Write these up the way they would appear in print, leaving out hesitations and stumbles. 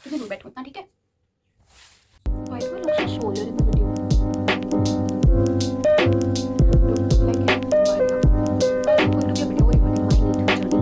कितनी दूर बैठूं इतना, ठीक है? Why do I look so solar in the video? Don't look like it, but I'm going to be a video regarding my NEET journey.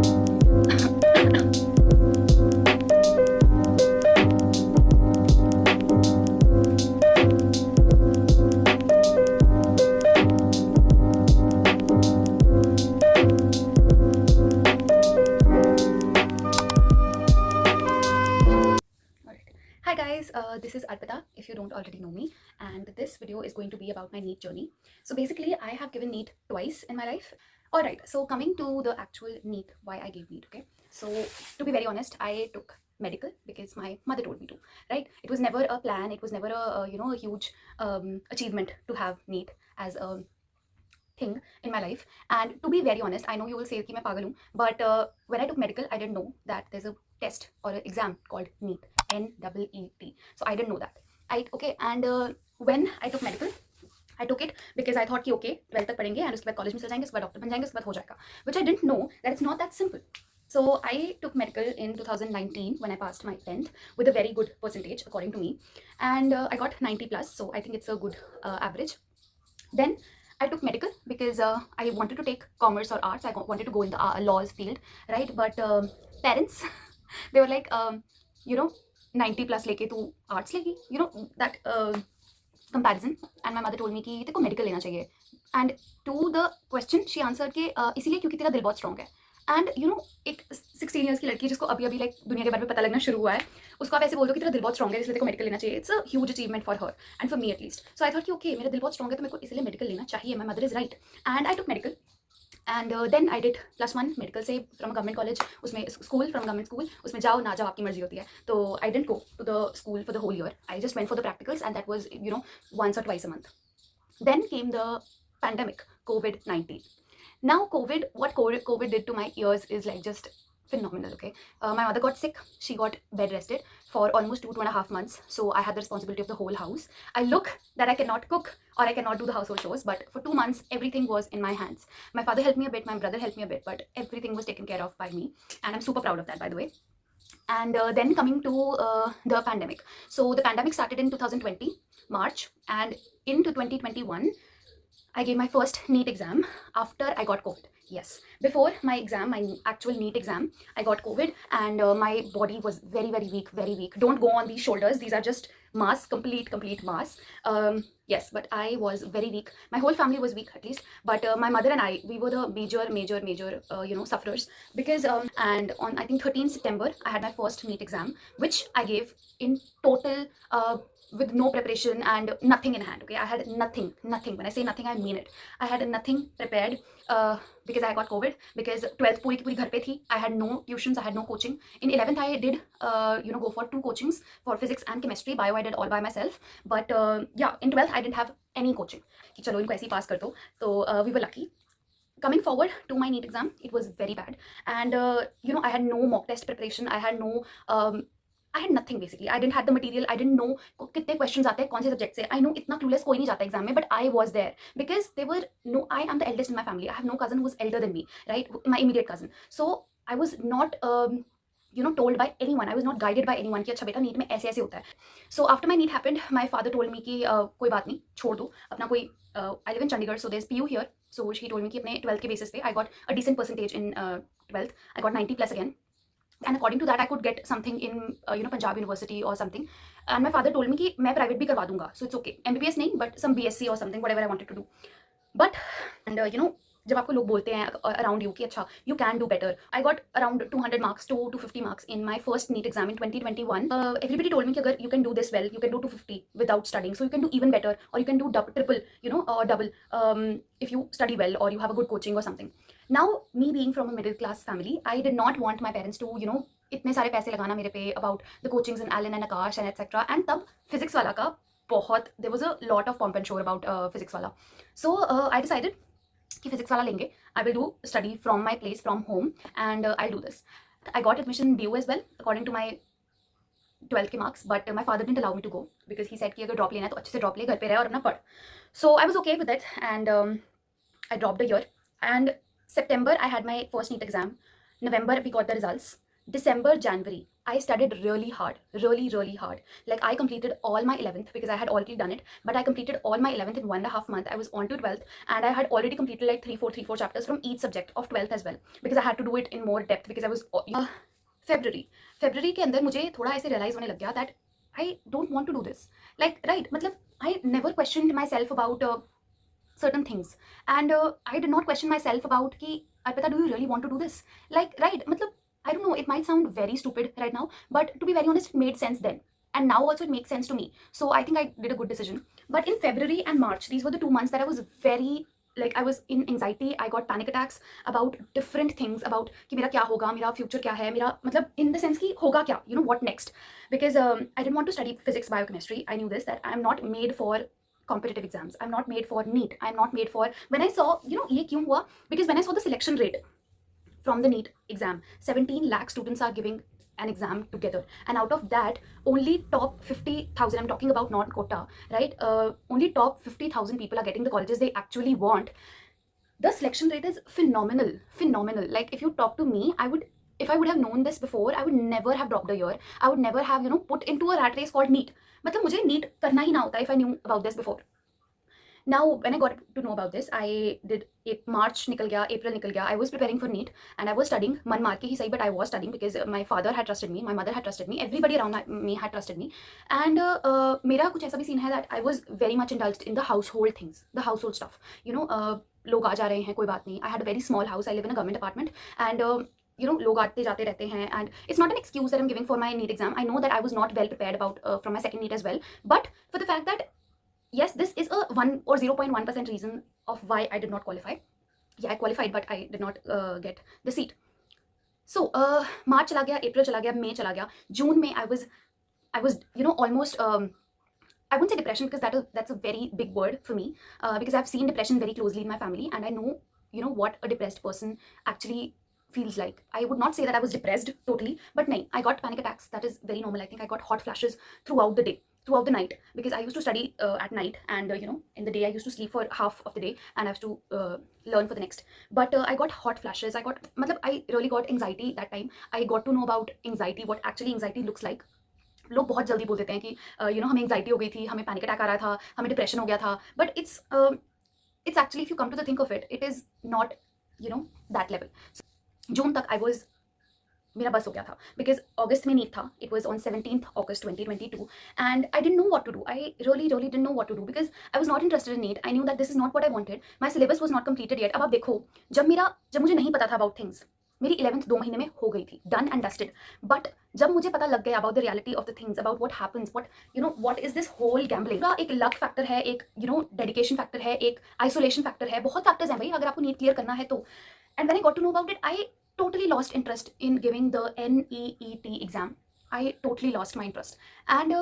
Alright. Hi guys, this is Arpita if you don't already know me, and this video is going to be about my NEET journey. So basically I have given NEET twice in my life. Alright, so coming to the actual NEET, why I gave NEET, okay? So to be very honest, I took medical because my mother told me to, right? It was never a plan, it was never a huge achievement to have NEET as a thing in my life. And to be very honest, I know you will say कि मैं पागल हूँ, but when I took medical I didn't know that there's a test or an exam called NEET, NEET. So I didn't know that. And when I took medical I took it because I thought कि okay 12th तक पढ़ेंगे and उसके बाद college में चल जाएंगे, उसके बाद डॉक्टर बन जाएंगे, उसके बाद हो जाएगा, which I didn't know that it's not that simple. So I took medical in 2019 when I passed my 10th with a very good percentage according to me, and I got 90 plus, so I think it's a good average. Then I took medical because I wanted to take commerce or arts. I wanted to go in the laws field, right? But parents, they were like, 90 plus leke tu arts legi, that comparison. And my mother told me कि तेरे को medical लेना चाहिए. And to the question, she answered कि इसीलिए क्योंकि तेरा दिल बहुत strong है. एंड एक 16 ईयर्स की लड़की जिसको अभी अभी लाइक दुनिया के बारे में पता लगना शुरू हुआ है, उसको आप ऐसे बोल दो कि तेरा दिल बहुत स्ट्रॉन्ग है इसलिए तेरे को मेडिकल लेना चाहिए. It's a huge achievement for her and for me at least. So I thought कि ओके मेरा दिल बहुत स्ट्रॉन्ग है तो मेरे को इसलिए मेडिकल लेना चाहिए. My mother is right and I took medical. And then I did +1 medical से फ्रॉम गवर्नमेंट कॉलेज, उसमें स्कूल फ्रॉम गवर्नमेंट स्कूल, उसमें जाओ ना जाओ आपकी मर्जी होती है. तो I didn't go to the school for the whole year. I just went for the practicals and that was once or twice a month. Then came the pandemic, COVID-19. Now what COVID did to my ears is like just phenomenal, okay? My mother got sick. She got bed rested for almost 2.5 months. So I had the responsibility of the whole house. I look that I cannot cook or I cannot do the household chores, but for 2 months, everything was in my hands. My father helped me a bit, my brother helped me a bit, but everything was taken care of by me. And I'm super proud of that, by the way. And then coming to the pandemic. So the pandemic started in 2020, March, and into 2021, I gave my first NEET exam after I got COVID. Yes, before my exam, my actual NEET exam, I got COVID and my body was very, very weak, very weak. Don't go on these shoulders. These are just mass, complete mass. Yes, but I was very weak. My whole family was weak at least. But my mother and I, we were the major, sufferers. Because, and on, I think 13 September, I had my first NEET exam, which I gave in total, with no preparation and nothing in hand. Okay, I had nothing. When I say nothing, I mean it. I had nothing prepared because I got COVID. Because 12th पूरी की पूरी घर पे थी. I had no tuitions, I had no coaching. In 11th, I did go for 2 coachings for physics and chemistry. Bio I did all by myself. But yeah, in 12th I didn't have any coaching. कि चलो इनको ऐसे ही पास कर दो. तो we were lucky. Coming forward to my NEET exam, it was very bad. And I had no mock test preparation. I had nothing basically. I didn't have the material. I didn't know कितने questions आते हैं कौन से subject से. I know इतना clueless कोई नहीं जाता exam में, but I was there because I am the eldest in my family. I have no cousin who was elder than me, right? My immediate cousin. So I was not told by anyone. I was not guided by anyone कि अच्छा बेटा NEET में ऐसे ऐसे होता है. So after my NEET happened, my father told me कि कोई बात नहीं, छोड़ दो अपना कोई. I live in Chandigarh, so there's PU here. So he told me कि अपने 12th के basis पे I got a decent percentage in 12th. I got 90 plus again. And according to that, I could get something in Punjab University or something. And my father told me कि मैं private भी करवा दूंगा, so it's okay. MBBS नहीं, but some BSc or something, whatever I wanted to do. But and जब आपको लोग बोलते हैं around you कि अच्छा you can do better. I got around 200 marks to 250 marks in my first NEET exam in 2021. Everybody told me कि अगर you can do this well, you can do 250 without studying, so you can do even better, or you can do triple, or double if you study well or you have a good coaching or something. Now, me being from a middle class family, I did not want my parents to, इतने सारे पैसे लगाना मेरे पे about the coachings in Allen and Akash and etc. And तब physics वाला का बहुत, there was a lot of pomp and show about physics वाला. So I decided कि physics वाला लेंगे. I will do study from my place, from home, and I'll do this. I got admission in BU as well according to my 12th के marks, but my father didn't allow me to go because he said कि अगर drop लेना है तो अच्छे से drop ले, घर पे रहे और अपना पढ़. So I was okay with it, and I dropped a year. And September I had my first NEET exam. November we got the results. December, January, I studied really hard, really hard. Like I completed all my 11th because I had already done it, but I completed all my 11th in 1.5 months. I was on to 12th and I had already completed like three, four chapters from each subject of 12th as well because I had to do it in more depth because I was February. February के अंदर मुझे थोड़ा ऐसे realize होने लग गया that I don't want to do this. Like right, मतलब I never questioned myself about certain things and I did not question myself about कि Arpita, do you really want to do this? Like right, मतलब I don't know, it might sound very stupid right now, but to be very honest, it made sense then. And now also it makes sense to me. So I think I did a good decision. But in February and March, these were the 2 months that I was very like I was in anxiety. I got panic attacks about different things about कि मेरा क्या होगा, मेरा future क्या है, मेरा मतलब in the sense कि होगा क्या, you know what next? Because I didn't want to study physics, biochemistry. I knew this that I'm not made for competitive exams. I'm not made for NEET. I'm not made for when I saw ये क्यों हुआ? Because when I saw the selection rate from the NEET exam, 17 lakh students are giving an exam together, and out of that only top 50,000, I'm talking about not quota, right, only top 50,000 people are getting the colleges they actually want. The selection rate is phenomenal. Like if you talk to me, if I would have known this before, I would never have dropped a year. I would never have put into a rat race called NEET. मतलब मुझे NEET करना ही ना होता if I knew about this before. Now when I got to know about this, I did March nikal gaya, April nikal gaya. I was preparing for NEET and I was studying man maar ke hi sahi, but I was studying because my father had trusted me, my mother had trusted me, everybody around me had trusted me. And मेरा कुछ ऐसा भी scene है that I was very much indulged in the household things, the household stuff. लोग आ जा रहे हैं, कोई बात नहीं. I had a very small house. I live in a government apartment and लोग आते जाते रहते हैं, and it's not an excuse that I'm giving for my NEET exam. I know that I was not well prepared about from my second NEET as well, but for the fact that yes, this is a 1 or 0.1% reason of why I did not qualify. Yeah, I qualified, but I did not get the seat. So March chala gaya, April chala gaya, May chala gaya. June में I was almost I wouldn't say depression because that's a very big word for me because I've seen depression very closely in my family and I know what a depressed person actually feels like. I would not say that I was depressed totally, but nahin, I got panic attacks. That is very normal. I think I got hot flashes throughout the day, throughout the night, because I used to study at night and in the day I used to sleep for half of the day and I have to learn for the next. But I got hot flashes. I really got anxiety that time. I got to know about anxiety, what actually anxiety looks like. लोग बहुत जल्दी बोल देते हैं कि हमें anxiety हो गई थी, हमें पैनिक अटैक आ रहा था, हमें डिप्रेशन हो गया था, but it's actually, if you come to the think of it, it is not that level. जून तक मेरा बस हो गया था because अगस्त में नीट था. It was on 17th August 2022 and I didn't know what to do. I really didn't know what to do because I was not interested in NEET. I knew that this is not what I wanted. My syllabus was not completed yet. अब आप देखो, जब मुझे नहीं पता था about things, मेरी 11th 2 महीने में हो गई थी, done and dusted. But जब मुझे पता लग गया about the reality of the things, about what happens, what is this whole gambling, एक luck factor है, एक dedication factor है, एक isolation factor है, बहुत factors हैं भाई अगर आपको NEET clear करना है तो. And when I got to know about it, I totally lost interest in giving the NEET exam. I totally lost my interest. And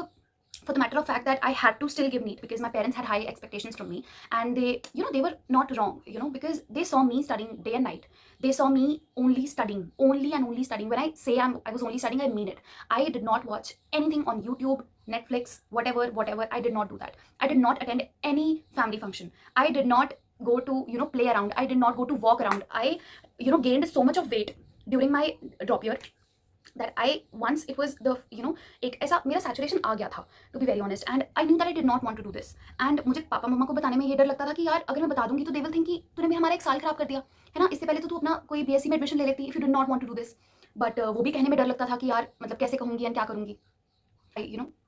for the matter of fact that I had to still give NEET because my parents had high expectations from me, and they were not wrong, because they saw me studying day and night. They saw me only studying, only and only studying. When I say I was only studying, I mean it. I did not watch anything on YouTube, Netflix, whatever. I did not do that. I did not attend any family function. I did not go to play around. I did not go to walk around. I gained so much of weight during my drop year that once it was the एक ऐसा मेरा saturation आ गया था, to be very honest, and I knew that I did not want to do this. And मुझे पापा मम्मा को बताने में ये डर लगता था कि यार अगर मैं बता दूंगी तो they will think कि तूने हमारा एक साल खराब कर दिया है ना, इससे पहले तो तू अपना कोई BSc में एडमिशन ले लेती if you did not want to do this. But वो भी कहने में डर लगता था कि यार मतलब कैसे कहूँगी और क्या करूँगी.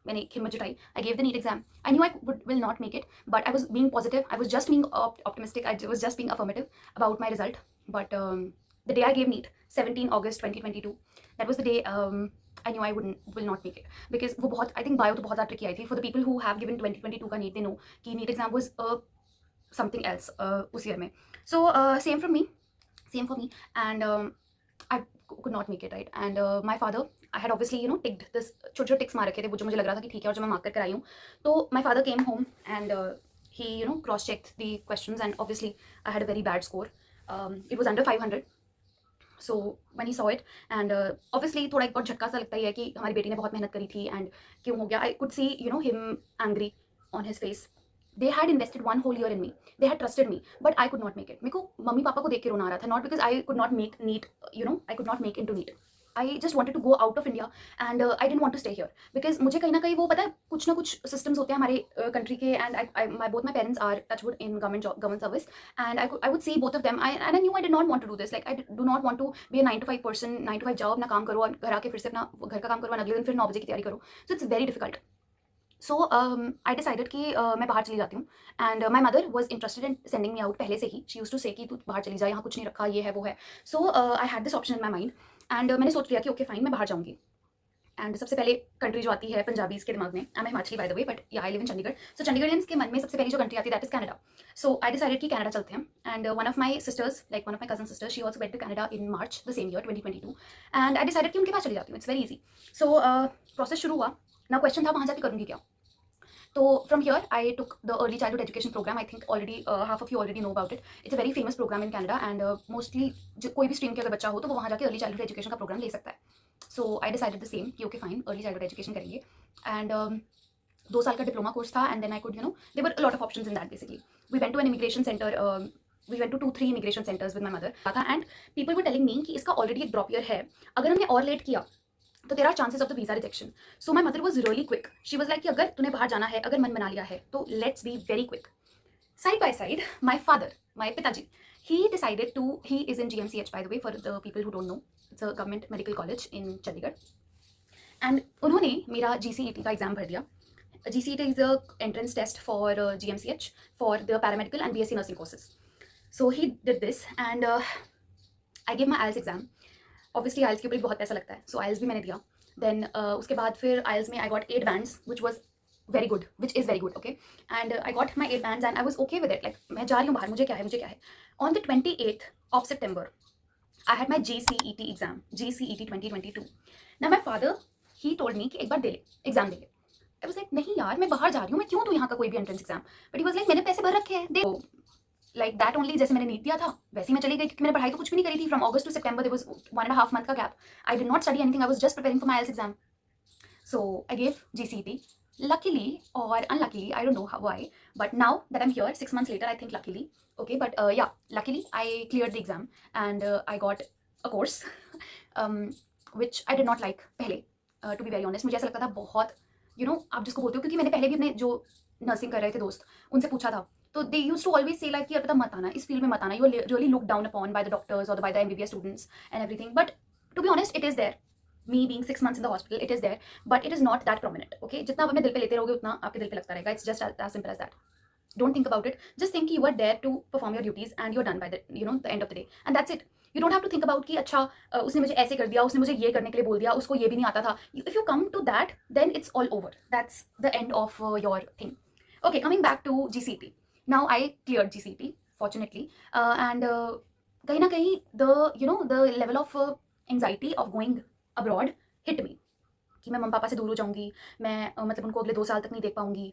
मैंने हिम्मत जुटाई. I gave the NEET exam. I knew I will not make it, but I was being positive. I was just being optimistic. I was just being affirmative about my result. But the day I gave NEET, 17 August 2022, that was the day I knew I will not make it because वो बहुत, I think bio तो बहुत ज़्यादा tricky आई थी. For the people who have given 2022 का NEET, they know कि NEET exam was something else उस year में. So same for me, and I could not make it, right? And my father, I had obviously ticked this, छोटे ticks मार रखे थे वो जो मुझे लग रहा था कि ठीक है और जो मैं mark करके आई हूँ. तो my father came home and he cross checked the questions and obviously I had a very bad score. It was under 500. So when he saw it and obviously थोड़ा एक बहुत झटका सा लगता ही है कि हमारी बेटी ने बहुत मेहनत करी थी and क्यों हो गया. I could see him angry on his face. They had invested 1 whole year in me. They had trusted me, but I could not make it. मेरे को मम्मी पापा को देख के रोना आ रहा था, not because I could not make NEET, I could not make into NEET. I just wanted to go out of India and I didn't want to stay here because मुझे कहीं ना कहीं वो पता है कुछ ना कुछ सिस्टम्स होते हैं हमारे कंट्री के and my both my parents are touchwood in government service and I would see both of them I and I knew I did not want to do this like I do not want to be 9 to 5 person 9 to 5 जाओ अपना काम करो और घर आके फिर से अपना घर का काम करो अगले दिन फिर 9 बजे की तैयारी करो so it's very difficult so I decided कि मैं बाहर चली जाती हूँ and my mother was interested in sending me out पहले से ही शी यूज टू से कि तू बाहर चली जा यहाँ कुछ नहीं रखा ये है वो है so I had this option in my mind and मैंने सोच लिया कि ओके फाइन मैं बाहर जाऊँगी एंड सबसे पहले कंट्री जो आती है पंजाबीज के दिमाग में I am Himachali bye the way but या आई लिव इन चंडीगढ़ सो चंडीगढ़ियंस के मन में सबसे पहली जो कंट्री आती है that is Canada so I decided कि कनाडा चलते हैं and one of my sisters like one of my cousin sisters she also went to Canada in March the same year 2022 and I decided कि उनके पास चली जाती हूँ it's very easy so process शुरू हुआ ना क्वेश्चन था वहाँ जाके करूँगी क्या तो from here I took the early childhood education program. I think already half of you already know about it. It's a very famous program in Canada and mostly कोई भी स्ट्रीम के अगर बच्चा हो तो वो वहाँ जाके early childhood education का प्रोग्राम ले सकता है so I decided the same कि okay fine early childhood education करेंगे and 2 साल का डिप्लोमा कोर्स था and then I could there were a lot of options in that basically. We went to an immigration center. We went to 2-3 immigration centers with my mother and people were telling me कि इसका already एक drop year है अगर हमने और late किया तो तेरा chances of the visa rejection so my mother was really quick she was like कि अगर तूने बाहर जाना है अगर मन बना लिया है तो let's be very quick side by side my father my पिताजी ही decided to he is in GMCH by the way for the people who don't know it's a government medical college in Chandigarh and उन्होंने मेरा GCET का exam भर दिया GCET is a entrance test for GMCH for the paramedical and BSc nursing courses so he did this and I give my IELTS exam obviously आइल्स के ऊपर बहुत पैसा लगता है सो आइल्स भी मैंने दिया देन उसके बाद फिर आइल्स में I got 8 bands which was very good which is very good okay and I got my 8 bands and I was okay with it like मैं जा रही हूँ बाहर मुझे क्या है on the 28th of September I had my GCET exam GCET 2022 ना my father he told me कि एक बार दे ले एग्जाम दे ले आई वाज लाइक नहीं यार मैं बाहर जा रही हूँ मैं क्यों दूँ यहाँ का कोई भी entrance exam but he was like मैंने पैसे भर रखे हैं दे लाइक दैट ओनली जैसे मैंने नीट दिया था वैसे मैं चली गई क्योंकि मैंने पढ़ाई तो कुछ भी नहीं करी थी from August to September there was 1.5 month का gap I did not study anything I was just preparing for my IELTS exam so I gave GCET luckily or unluckily I don't know why but now that I'm here 6 months later I think luckily okay but yeah luckily I cleared the exam and I got a course which I did not like पहले to be very honest मुझे ऐसा लगता था बहुत आप जिसको बोलते हो क्योंकि मैंने पहले भी अपने जो नर्सिंग कर रहे थे दोस्त उनसे पूछा था तो they use to always say like कि पता मत आना इस फील्ड में मत आना you are really look down upon by the doctors और by the MBBS students and everything but to be honest it is there me being 6 months in the hospital it is there but it is not that prominent okay जितना आप अपने दिल पे लेते रहोगे उतना आपके दिल पे लगता रहेगा it's just as simple as that don't think about it just think you are there to perform your duties and you're done by the the end of the day and that's it you don't have to think about कि अच्छा उसने मुझे ऐसे कर दिया उसने मुझे ये करने के लिए बोल दिया उसको ये भी नहीं आता था if you come to that then it's all over that's the end of your thing okay coming back to GCET now I cleared GCET fortunately and कहीं ना कहीं the level of anxiety of going abroad hit me कि मैं mummy papa से दूर हो जाऊंगी मैं मतलब उनको अगले 2 साल तक नहीं देख पाऊंगी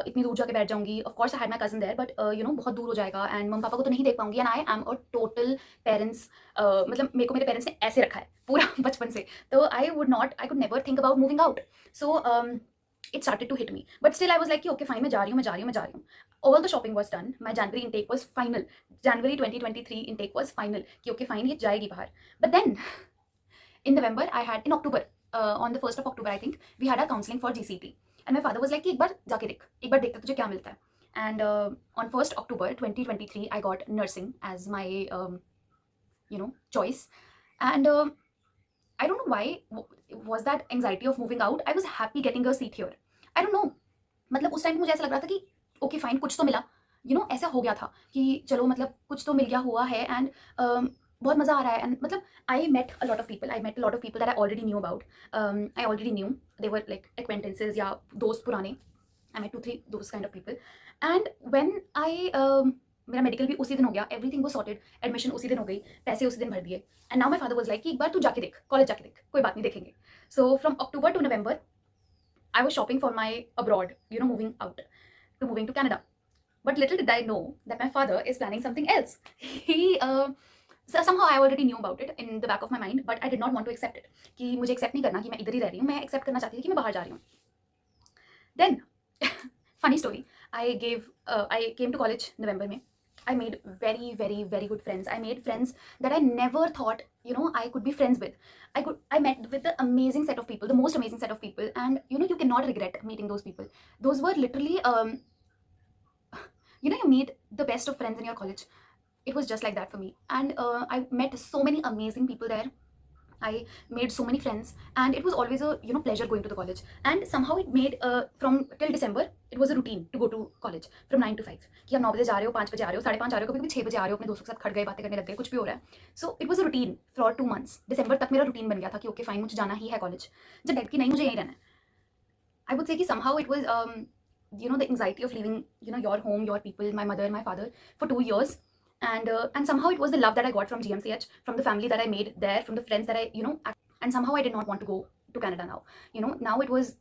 इतनी दूर जाके बैठ जाऊंगी of course I had my cousin there but बहुत दूर हो जाएगा एंड मम्मी पापा को तो नहीं देख पाऊंगी and I am a total parents मतलब मेरे को मेरे पेरेंट्स ने ऐसे रखा है पूरा बचपन से तो I could never think about moving out so it started to hit me but still I was like okay fine मैं जा रही हूँ all the shopping was done my January intake was final January 2023 intake was final कि okay fine ये जाएगी बाहर but then in November I had in October on the 1st of October I think we had a counseling for GCET and my father was like कि एक बार जाके देख एक बार देखता तुझे क्या मिलता है and on 1st October 2023 I got nursing as my choice and I don't know why was that anxiety of moving out I was happy getting a seat here I don't know मतलब उस time मुझे ऐसा लग रहा था कि okay fine कुछ तो मिला ऐसा हो गया था कि चलो मतलब कुछ तो मिल गया हुआ है एंड बहुत मज़ा आ रहा है एंड मतलब I met a lot of people that I already knew about I already knew they were like acquaintances या दोस्त पुराने आई मेट 2-3 दोस्त kind of people and when I मेरा मेडिकल भी उसी दिन हो गया एवरीथिंग वो सॉर्टेड एडमिशन उसी दिन हो गई पैसे उसी दिन भर दिए and now my father was like कि एक बार तू जाके देख कॉलेज जाके देख कोई बात नहीं देखेंगे so from October to November I was shopping for my abroad moving to Canada but little did I know that my father is planning something else he so somehow I already knew about it in the back of my mind but I did not want to accept it कि मुझे accept नहीं करना कि मैं इधर ही रह रही हूँ मैं accept करना चाहती थी कि मैं बाहर जा रही हूँ then funny story I came to college November में I made very, very, very good friends. I made friends that I never thought, I could be friends with. I met with the amazing set of people, the most amazing set of people, and you cannot regret meeting those people. Those were literally, you meet the best of friends in your college. It was just like that for me, and I met so many amazing people there. I made so many friends, and it was always a pleasure going to the college. And somehow it made from till December it was a routine to go to college from 9 to 5 कि आप 9 बजे जा रहे हो, 5 बजे आ रहे हो, 5:30 आ रहे हो, कभी कभी 6 बजे आ रहे हो, अपने दोस्तों के साथ खड़ गए, बातें करने लग गए, कुछ भी हो रहा है. So it was a routine for 2 months. दिसंबर तक मेरा रूटीन बन गया था कि ओके फाइन, मुझे जाना ही है कॉलेज. जब डेट की नहीं, मुझे यहीं रहना है. I would say कि somehow it was the anxiety of leaving your home, your people, my mother, my father for 2 years, and somehow it was the love that I got from GMCH, from the family that I made there, from the friends that and somehow I did not want to go to Canada now. Now it was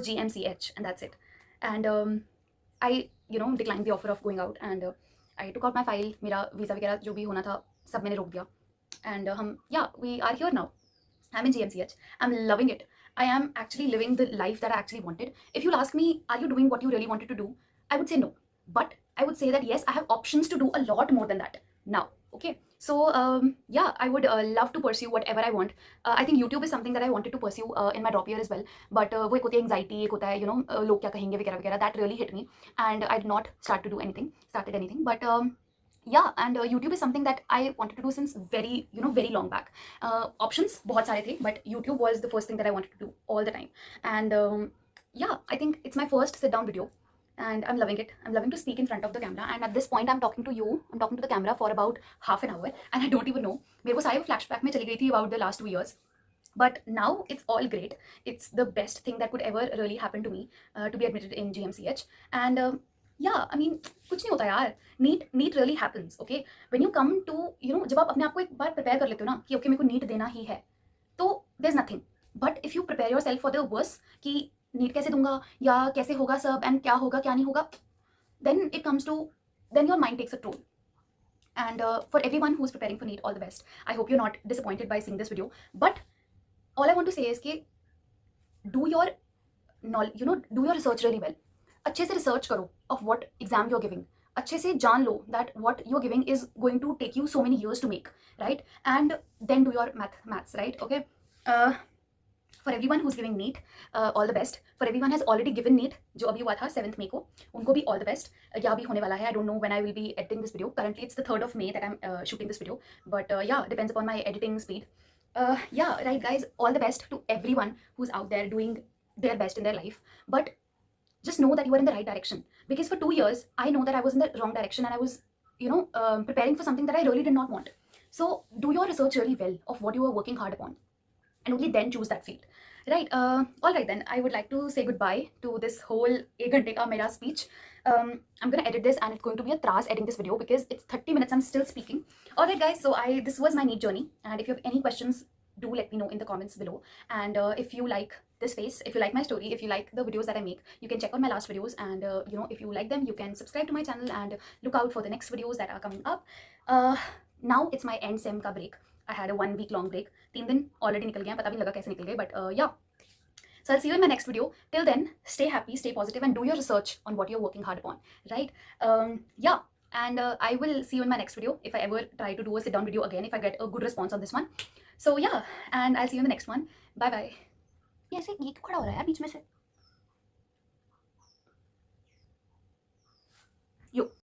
GMCH, and that's it. And I declined the offer of going out, and I took out my file, मेरा visa वगैरह जो भी होना था सब मैंने रोक दिया. And we are here now. I'm in GMCH. I'm loving it. I am actually living the life that I actually wanted. If you'll ask me, are you doing what you really wanted to do? I would say no. But I would say that yes, I have options to do a lot more than that now. Okay. So I would love to pursue whatever I want. I think YouTube is something that I wanted to pursue in my drop year as well. But वो एक होती है anxiety, एक होता है लोग क्या कहेंगे वगैरह वगैरह. That really hit me, and I did not started anything. But and YouTube is something that I wanted to do since very long back. Options बहुत सारे थे, but YouTube was the first thing that I wanted to do all the time. And I think it's my first sit down video, and I'm loving it. I'm loving to speak in front of the camera, and at this point I'm talking to you. I'm talking to the camera for about half an hour, and I don't even know. मेरे को सारे flashback में चली गई थी about the last 2 years. But now it's all great. It's the best thing that could ever really happen to me, to be admitted in GMCH. And I mean, कुछ नहीं होता यार. NEET really happens. Okay, when you come to जब आप अपने आप को एक बार प्रिपेयर कर लेते हो ना कि ओके मेरे को नीट देना ही है, तो there is nothing. But if you prepare yourself for the worst कि नीट कैसे दूंगा या कैसे होगा सब, एंड क्या होगा क्या नहीं होगा, then your mind takes a toll. And for everyone who's preparing for NEET, all the best. I hope you're not disappointed by seeing this video. But all I want to say is कि do your research really well. अच्छे से research करो of what exam you're giving. अच्छे से जान लो that what you're giving is going to take you so many years to make, right? And then do your maths, right? Okay. For everyone who's giving NEET, all the best. For everyone has already given NEET, जो अभी हुआ था 7th May को, उनको भी all the best. या अभी होने वाला है. I don't know when I will be editing this video. Currently it's the 3rd of May that I'm shooting this video, but depends upon my editing speed. Right guys, all the best to everyone who's out there doing their best in their life. But just know that you are in the right direction, because for 2 years I know that I was in the wrong direction, and I was preparing for something that I really did not want. So do your research really well of what you are working hard upon, and only then choose that field, right? All right, then I would like to say goodbye to this whole 1 घंटे का मेरा speech. I'm gonna edit this, and it's going to be a tras editing this video because it's 30 minutes I'm still speaking. All right guys, so this was my NEET journey, and if you have any questions, do let me know in the comments below. And if you like this face, if you like my story, if you like the videos that I make, you can check out my last videos, and if you like them, you can subscribe to my channel and look out for the next videos that are coming up. Now it's my end sem ka break. I had a 1 week long break. 3 दिन already निकल गया, पता भी नहीं लगा कैसे निकल गए. But so I'll see you in my next video. Till then, stay happy, stay positive, and do your research on what you're working hard upon, right? And I will see you in my next video if I ever try to do a sit down video again, if I get a good response on this one. So and I'll see you in the next one. Bye bye. ये ऐसे ये क्यों खड़ा हो रहा है यार बीच में से?